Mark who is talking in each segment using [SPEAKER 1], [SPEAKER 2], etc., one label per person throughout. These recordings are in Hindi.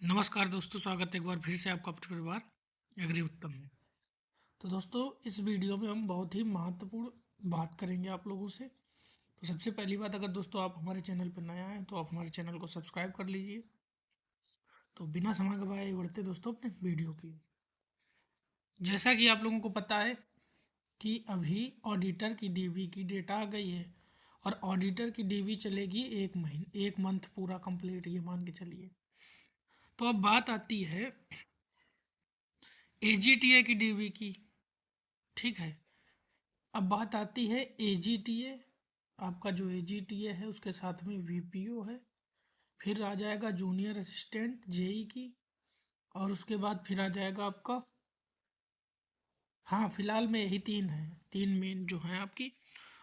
[SPEAKER 1] नमस्कार दोस्तों, स्वागत है एक बार फिर से आपका अपने परिवार एग्री उत्तम में। तो दोस्तों, इस वीडियो में हम बहुत ही महत्वपूर्ण बात करेंगे आप लोगों से। तो सबसे पहली बात, अगर दोस्तों आप हमारे चैनल पर नया हैं तो आप हमारे चैनल को सब्सक्राइब कर लीजिए। तो बिना समय गवाए बढ़ते दोस्तों अपने वीडियो की। जैसा कि आप लोगों को पता है कि अभी ऑडिटर की डीवी की डेट आ गई है और ऑडिटर की डीवी चलेगी 1 मंथ पूरा कंप्लीट, ये मान के चलिए। तो अब बात आती है एजीटीए की डीवी की। ठीक है, अब बात आती है एजीटीए। आपका जो एजीटीए है उसके साथ में वीपीओ है, फिर आ जाएगा जूनियर असिस्टेंट जेई की, और उसके बाद फिर आ जाएगा आपका, हाँ फिलहाल में यही तीन है, तीन मेन जो हैं आपकी।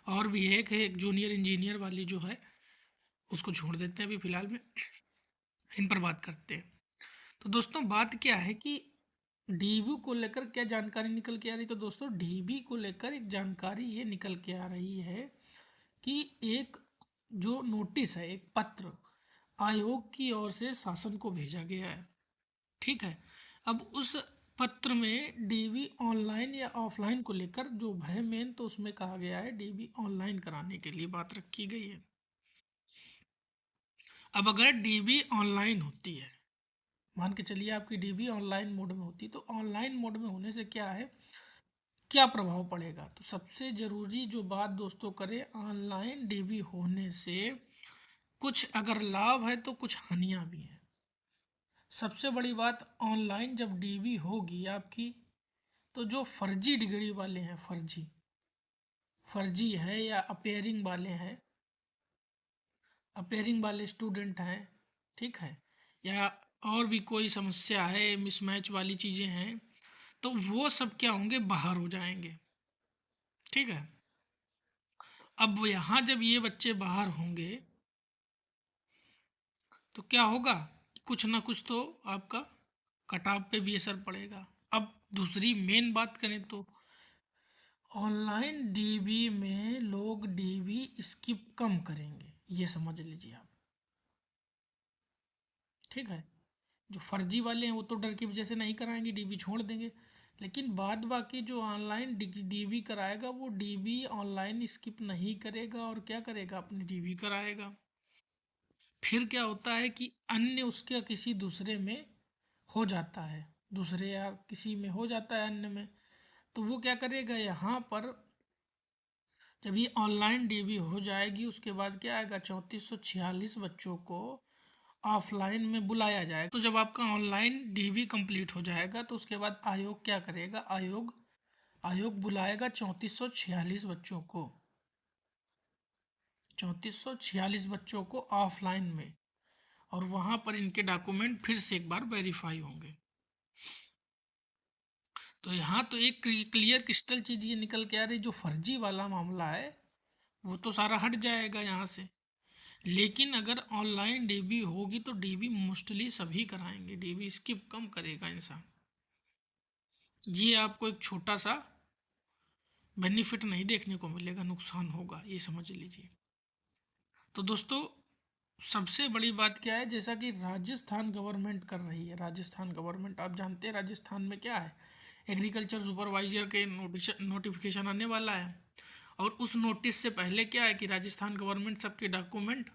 [SPEAKER 1] और भी एक है, एक जूनियर इंजीनियर वाली जो है उसको छोड़ देते हैं अभी फिलहाल में, इन पर बात करते हैं। तो दोस्तों बात क्या है कि डीबी को लेकर क्या जानकारी निकल के आ रही, तो दोस्तों डीबी को लेकर एक जानकारी ये निकल के आ रही है कि एक जो नोटिस है, एक पत्र आयोग की ओर से शासन को भेजा गया है। ठीक है, अब उस पत्र में डीबी ऑनलाइन या ऑफलाइन को लेकर जो है मेन, तो उसमें कहा गया है डीबी ऑनलाइन कराने के लिए बात रखी गई है। अब अगर डीबी ऑनलाइन होती है, मान के चलिए आपकी डीबी ऑनलाइन मोड में होती, तो ऑनलाइन मोड में होने से क्या है, क्या प्रभाव पड़ेगा। तो सबसे ज़रूरी जो बात दोस्तों करें, ऑनलाइन डीबी होने से कुछ अगर लाभ है तो कुछ हानियां भी हैं। सबसे बड़ी बात, ऑनलाइन जब डीबी होगी आपकी, तो जो फर्जी डिग्री वाले हैं, फर्जी फर्जी है या अपेयरिंग वाले हैं, अपेयरिंग वाले स्टूडेंट हैं, ठीक है, या और भी कोई समस्या है, मिसमैच वाली चीज़ें हैं, तो वो सब क्या होंगे, बाहर हो जाएंगे। ठीक है, अब यहाँ जब ये बच्चे बाहर होंगे तो क्या होगा, कुछ ना कुछ तो आपका कटाव पे भी असर पड़ेगा। अब दूसरी मेन बात करें तो ऑनलाइन डीबी में लोग डीबी स्किप कम करेंगे, ये समझ लीजिए आप। ठीक है, जो फर्जी वाले हैं वो तो डर की वजह से नहीं कराएंगे, डीबी छोड़ देंगे। लेकिन बाद बाकी जो ऑनलाइन डीबी कराएगा वो डीबी ऑनलाइन स्किप नहीं करेगा और क्या करेगा, अपनी डीबी कराएगा। फिर क्या होता है कि अन्य उसके किसी दूसरे में हो जाता है, दूसरे या किसी में हो जाता है अन्य में, तो वो क्या करेगा, यहाँ पर जब ये ऑनलाइन डीबी हो जाएगी उसके बाद क्या आएगा, 3446 बच्चों को ऑफलाइन में बुलाया जाएगा। तो जब आपका ऑनलाइन डीबी कंप्लीट हो जाएगा तो उसके बाद आयोग क्या करेगा, आयोग आयोग बुलाएगा 3446 बच्चों को, 3446 बच्चों को ऑफलाइन में, और वहाँ पर इनके डॉक्यूमेंट फिर से एक बार वेरीफाई होंगे। तो यहाँ तो एक क्लियर क्रिस्टल चीज़ ये निकल के आ रही, जो फर्जी वाला मामला है वो तो सारा हट जाएगा यहाँ से। लेकिन अगर ऑनलाइन डीबी होगी तो डीबी मोस्टली सभी कराएंगे, डीबी स्किप कम करेगा इंसान। ये आपको एक छोटा सा बेनिफिट नहीं देखने को मिलेगा, नुकसान होगा, ये समझ लीजिए। तो दोस्तों सबसे बड़ी बात क्या है, जैसा कि राजस्थान गवर्नमेंट कर रही है, राजस्थान गवर्नमेंट आप जानते हैं राजस्थान में क्या है, एग्रीकल्चर सुपरवाइजर के नोटिफिकेशन आने वाला है। और उस नोटिस से पहले क्या है कि राजस्थान गवर्नमेंट सबके डॉक्यूमेंट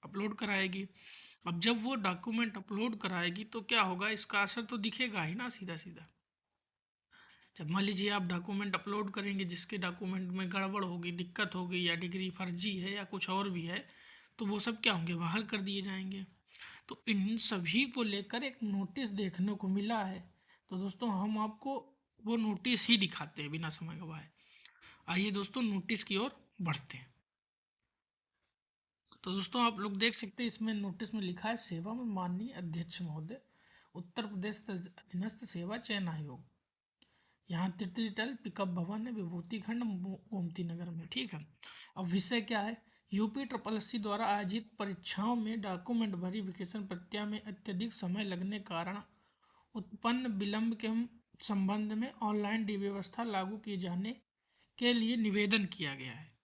[SPEAKER 1] अपलोड कराएगी। अब जब वो डॉक्यूमेंट अपलोड कराएगी तो क्या होगा, इसका असर तो दिखेगा ही ना, सीधा सीधा। जब मान लीजिए आप डॉक्यूमेंट अपलोड करेंगे, जिसके डॉक्यूमेंट में गड़बड़ होगी, दिक्कत होगी, या डिग्री फर्जी है या कुछ और भी है, तो वो सब क्या होंगे, बहाल कर दिए जाएंगे। तो इन सभी को लेकर एक नोटिस देखने को मिला है। तो दोस्तों हम आपको वो नोटिस ही दिखाते हैं बिना समय गवाए। आइए दोस्तों नोटिस की ओर बढ़ते हैं। तो दोस्तों आप लोग देख सकते हैं, इसमें नोटिस में लिखा है, सेवा में माननीय अध्यक्ष महोदय, उत्तर प्रदेश अधीनस्थ सेवा चयन आयोग, यहाँ तितलीटल पिकअप भवन है, विभूति खंड, गोमती नगर में। ठीक है, अब विषय क्या है, यूपी ट्रिपल एस सी द्वारा आयोजित परीक्षाओं में डॉक्यूमेंट वेरिफिकेशन प्रक्रिया में अत्यधिक समय लगने कारण उत्पन्न विलंब के संबंध में ऑनलाइन डी व्यवस्था लागू किए जाने के लिए निवेदन किया गया है।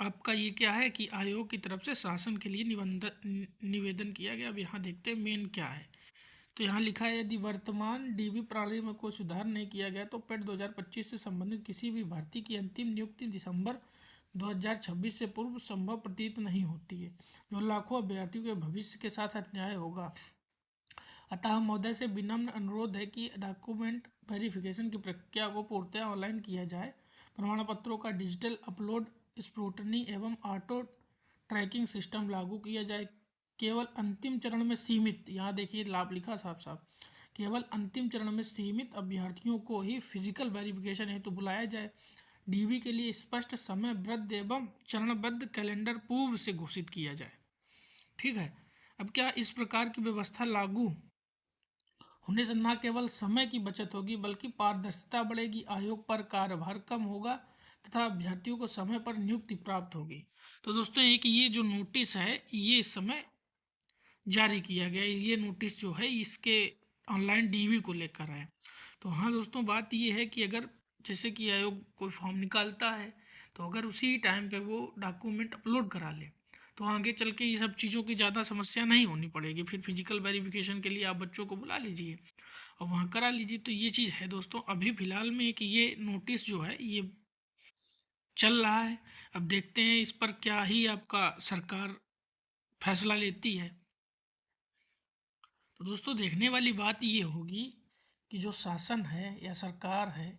[SPEAKER 1] आपका ये क्या है कि आयोग की तरफ से शासन के लिए निवेदन किया गया। अब यहाँ देखते हैं मेन क्या है, तो यहाँ लिखा है, यदि वर्तमान डीबी प्रणाली में कोई सुधार नहीं किया गया तो पेट 2025 से संबंधित किसी भी भर्ती की अंतिम नियुक्ति दिसंबर 2026 से पूर्व संभव प्रतीत नहीं होती है, जो लाखों अभ्यर्थियों के भविष्य के साथ अन्याय होगा। अतः महोदय से विनम्र अनुरोध है कि डॉक्यूमेंट वेरिफिकेशन की प्रक्रिया को पूर्णतः ऑनलाइन किया जाए, प्रमाण पत्रों का डिजिटल अपलोड, स्क्रूटनी एवं ऑटो ट्रैकिंग सिस्टम लागू किया जाए। केवल अंतिम चरण में सीमित, यहाँ देखिए लाभ लिखा साफ साफ, केवल अंतिम चरण में सीमित अभ्यर्थियों को ही फिजिकल वेरिफिकेशन हेतु बुलाया जाए। डीबी के लिए स्पष्ट समयबद्ध एवं चरणबद्ध कैलेंडर पूर्व से घोषित किया जाए। ठीक है। अब क्या इस प्रकार की व्यवस्था लागू होने से न केवल समय की बचत होगी बल्कि पारदर्शिता बढ़ेगी, आयोग पर कार्यभार कम होगा तथा अभ्यर्थियों को समय पर नियुक्ति प्राप्त होगी। तो दोस्तों एक ये जो नोटिस है ये इस समय जारी किया गया है, ये नोटिस जो है इसके ऑनलाइन डीवी को लेकर है। तो हाँ दोस्तों, बात ये है कि अगर जैसे कि आयोग कोई फॉर्म निकालता है तो अगर उसी टाइम पे वो डॉक्यूमेंट अपलोड करा ले तो आगे चल के ये सब चीज़ों की ज़्यादा समस्या नहीं होनी पड़ेगी। फिर फिजिकल वेरिफिकेशन के लिए आप बच्चों को बुला लीजिए और वहाँ करा लीजिए। तो ये चीज़ है दोस्तों, अभी फ़िलहाल में एक ये नोटिस जो है ये चल रहा है। अब देखते हैं इस पर क्या ही आपका सरकार फैसला लेती है। तो दोस्तों देखने वाली बात ये होगी कि जो शासन है या सरकार है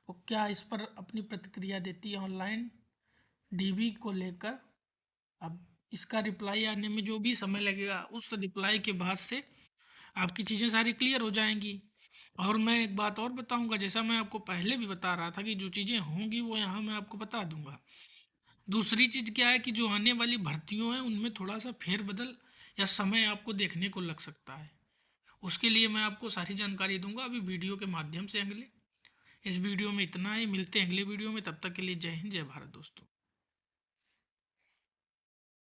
[SPEAKER 1] वो क्या इस पर अपनी प्रतिक्रिया देती है ऑनलाइन डीबी को लेकर। अब इसका रिप्लाई आने में जो भी समय लगेगा उस रिप्लाई के बाद से आपकी चीज़ें सारी क्लियर हो जाएंगी। और मैं एक बात और बताऊंगा, जैसा मैं आपको पहले भी बता रहा था कि जो चीज़ें होंगी वो यहाँ मैं आपको बता दूंगा। दूसरी चीज़ क्या है कि जो आने वाली भर्तियों हैं उनमें थोड़ा सा फेरबदल या समय आपको देखने को लग सकता है। उसके लिए मैं आपको सारी जानकारी दूंगा अभी वीडियो के माध्यम से। अगले इस वीडियो में इतना ही, मिलते हैं अगले वीडियो में, तब तक के लिए जय हिंद जय भारत दोस्तों।